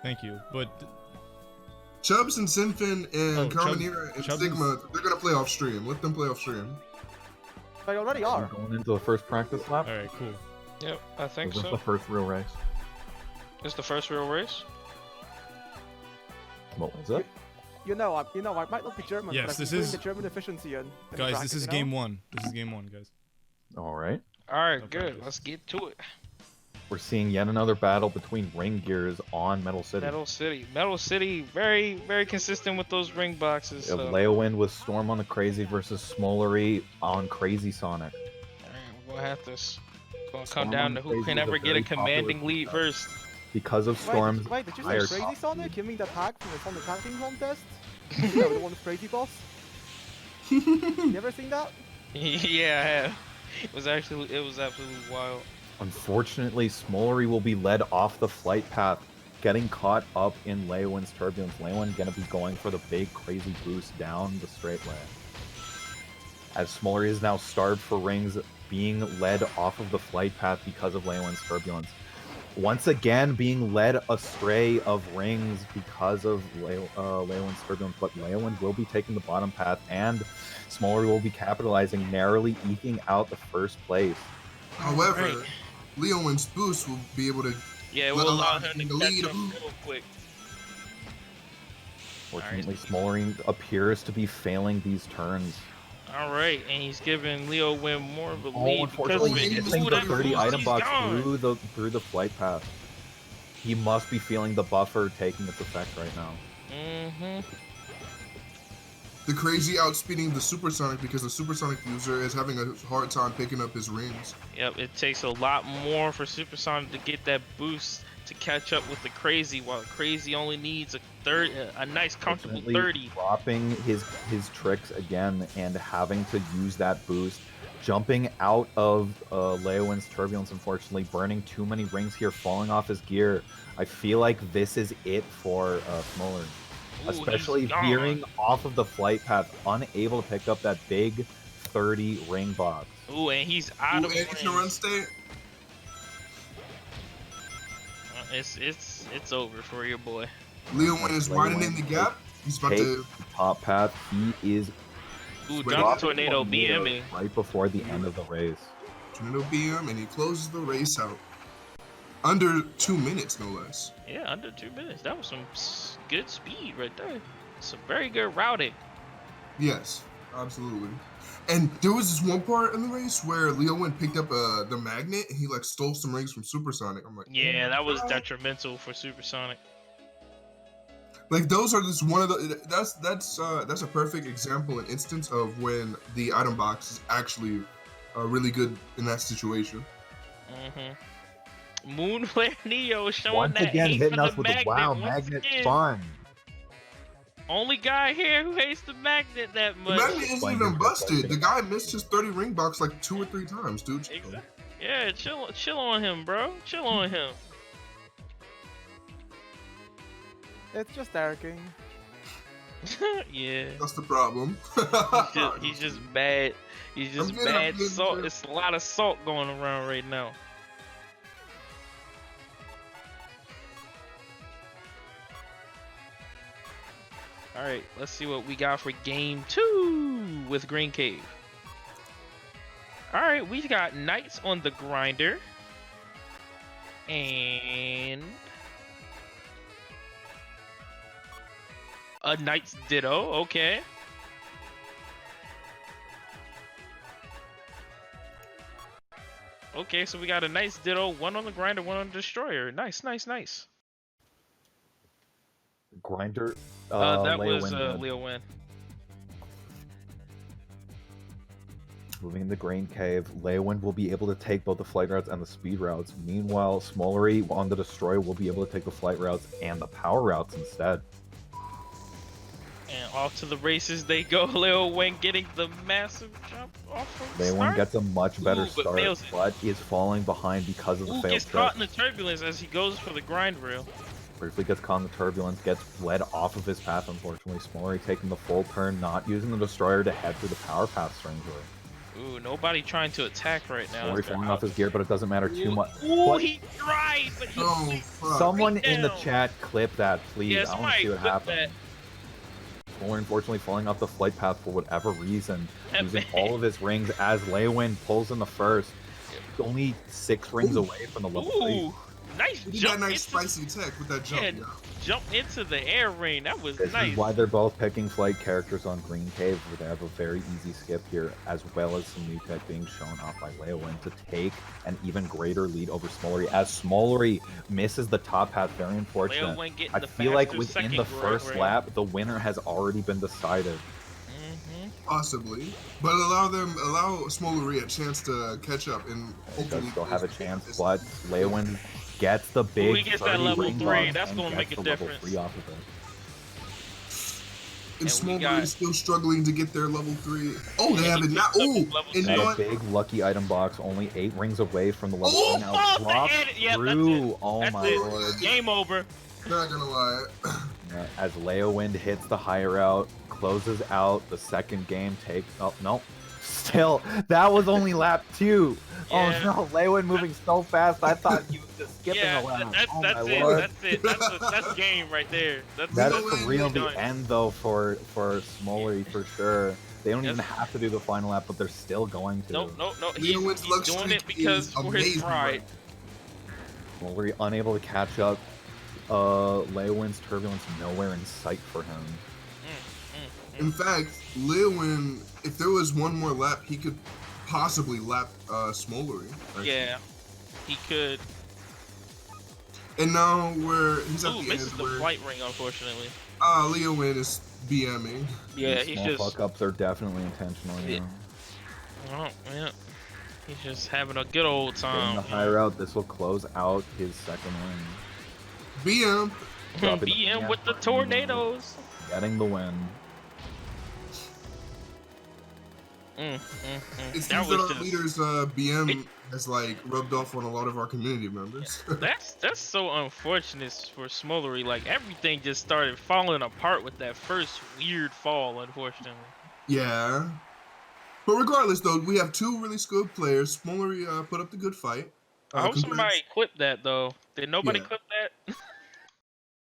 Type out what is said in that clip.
Thank you. But Chubbs and Sinfin and Carmenera and Chubbs Sigma, they're gonna play off stream. Let them play off stream. They already are. Going into the first practice lap. all right, cool. Yep, I think This is so. the first real race. It's the first real race. What was it? You know, I might not be German, Yes, but this I'm doing is- the German efficiency in the Guys, bracket, this is you know? game one. This is game one, guys. All right. All right, No good. practice. Let's get to it. We're seeing yet another battle between ring gears on Metal City. Metal City, very, very consistent with those ring boxes. We have So. Leowind with Storm on the Crazy versus SmolOri on Crazy Sonic. Alright, we'll have this. It's gonna Storm come down on to who Crazy can is ever a get a very popular commanding lead setup. first. Because of Storm's Wait, did you higher say Crazy top Sonic? speed. You mean that hack from the Sonic hacking contest? Yeah, the one with Crazy Boss? You ever seen that? Yeah, I have. It was absolutely wild. Unfortunately, SmolOri will be led off the flight path, getting caught up in Leowind's turbulence. Leowind gonna be going for the big crazy boost down the straightaway. As SmolOri is now starved for rings, being led off of the flight path because of Leowind's turbulence. Once again, being led astray of rings because of Leowind's turbulence, but Leowind will be taking the bottom path, and SmolOri will be capitalizing, narrowly eking out the first place. However, Right. Leowind's boost will be able to. Yeah, it Let will him allow out him in to the catch lead. up real quick. Fortunately, SmolOri appears to be failing these turns. Alright, and he's giving Leowind more of a Oh, lead because unfortunately, of it. missing Ooh, the that 30 boost, item he's box gone. through the flight path. He must be feeling the buffer taking its effect right now. Mm-hmm. The crazy outspeeding the supersonic because the supersonic user is having a hard time picking up his rings. Yep, it takes a lot more for Supersonic to get that boost to catch up with the Crazy, while Crazy only needs a nice comfortable Unfortunately, 30. dropping his tricks again and having to use that boost. Jumping out of Leowind's turbulence, unfortunately, burning too many rings here, falling off his gear. I feel like this is it for SmolOri. Ooh, Especially he's gone. veering off of the flight path, unable to pick up that big 30 ring box. Ooh, and he's out Ooh, of and it's in a run range. state. It's over for your boy. Leowind is widening the gap. He's about Take to. the top path. He is Ooh, Wait, drop drop the tornado BMing. right before the end of the race. Tornado BM, and he closes the race out. Under 2 minutes, no less. Yeah, under 2 minutes. That was some good speed right there. Some very good routing. Yes, absolutely. And there was this one part in the race where Leowind picked up the magnet and he like stole some rings from Supersonic. I'm like, Yeah, oh my that was God. detrimental for Supersonic. Like those are just one of the that's a perfect example and instance of when the item box is actually really good in that situation. Mm-hmm. Moonflare Neo showing Once that again, hate hitting for us the with the magnet. wow, once magnet again. fun. Only guy here who hates the magnet that The much. magnet isn't Playing even good busted. play. The guy missed his 30 ring box like 2 or 3 times, dude. Exactly. Yeah, chill on him, bro. Chill on him. It's just arcing. Yeah. That's the problem. He's just bad. He's just I'm good, bad I'm good, salt. bro. It's a lot of salt going around right now. All right, let's see what we got for game 2 with Green Cave. All right, we got Knights on the grinder and a Knights Ditto. Okay. Okay, so we got a nice Ditto, one on the grinder, one on the destroyer. Nice, nice, nice. Grinder. That was Leowind. Leowind. Moving in the Grain Cave, Leowind will be able to take both the flight routes and the speed routes. Meanwhile, SmolOri on the Destroyer will be able to take the flight routes and the power routes instead. And off to the races they go. Leowind getting the massive jump off of the Leowind start. gets a much better Ooh, but start, fails it. but is falling behind because of the Ooh, failed gets caught trick. in the turbulence as he goes for the grind rail. Briefly gets caught in the turbulence, gets led off of his path, unfortunately. SmolOri taking the full turn, not using the Destroyer to head through the power path strangely. Ooh, nobody trying to attack right now. SmolOri falling off his gear, but it doesn't matter too much. Ooh, But he tried, but he Oh, fuck. someone right in the down. chat clip that, please. Yeah, I want to see somebody what clip happened. SmolOri unfortunately falling off the flight path for whatever reason, losing all of his rings as Leowind pulls in the first. Only 6 rings away from the level 3. Ooh, nice He got jump nice into, spicy tech with that jump. yeah, Yeah. jump into the air ring. That was This nice. is why they're both picking flight characters on Green Cave, where they have a very easy skip here, as well as some new tech being shown off by Leowind to take an even greater lead over SmolOri, as SmolOri misses the top path. Very unfortunate. Leowind getting I the feel like faster within second the first ring. lap, the winner has already been decided. Possibly, but allow SmolOri a chance to catch up and He does hopefully still have a close chance, this. but Leowind gets the big he gets that 30 level ring 3, bonus that's and gonna gets make a the level difference. 3 off of it. And And we SmolOri got- is still struggling to get their level 3. Oh, they Yeah, have he it now. picked up Oh, his level and you three. know And a what? big lucky item box, only 8 rings away from the level Oh, 3 now. oh, Drops and- yeah, that's through. it. Oh That's my it. lord. Game over. Not gonna lie. Yeah, as Leowind hits the high route, closes out the second game, takes. Oh, no. Still, that was only lap 2. Yeah. Oh no, Leowind moving so fast, I thought he was just skipping Yeah, a lap. that's Oh that's my it. lord. That's it. That's game right there. That's That's Leowind for real done. the end though for SmolOri for sure. They don't even Yes. have to do the final lap, but they're still going to. No. Leowind's He's luck doing streak it because is for his amazing pride. right SmolOri unable to catch up. Leowind's turbulence nowhere in sight for him. In fact, Leowind, if there was one more lap, he could possibly lap SmolOri. actually. Yeah, he could. And now he's at Ooh, the misses end the where flight ring, unfortunately. Leowind is BMing. Yeah, These he's small just. fuck-ups are definitely intentional, you Yeah. know. Oh, yeah. He's just having a good old Getting time. the high route, this will close out his second win. BM. Dropping the BM with the BM. tornadoes. Getting the win. It That seems was that our just. leaders BM has like rubbed off on a lot of our community members. That's so unfortunate for SmolOri. Like everything just started falling apart with that first weird fall, unfortunately. Yeah. But regardless, though, we have 2 really skilled players. SmolOri put up the good fight. I hope Congrats. somebody clipped that though. Did nobody Yeah. clip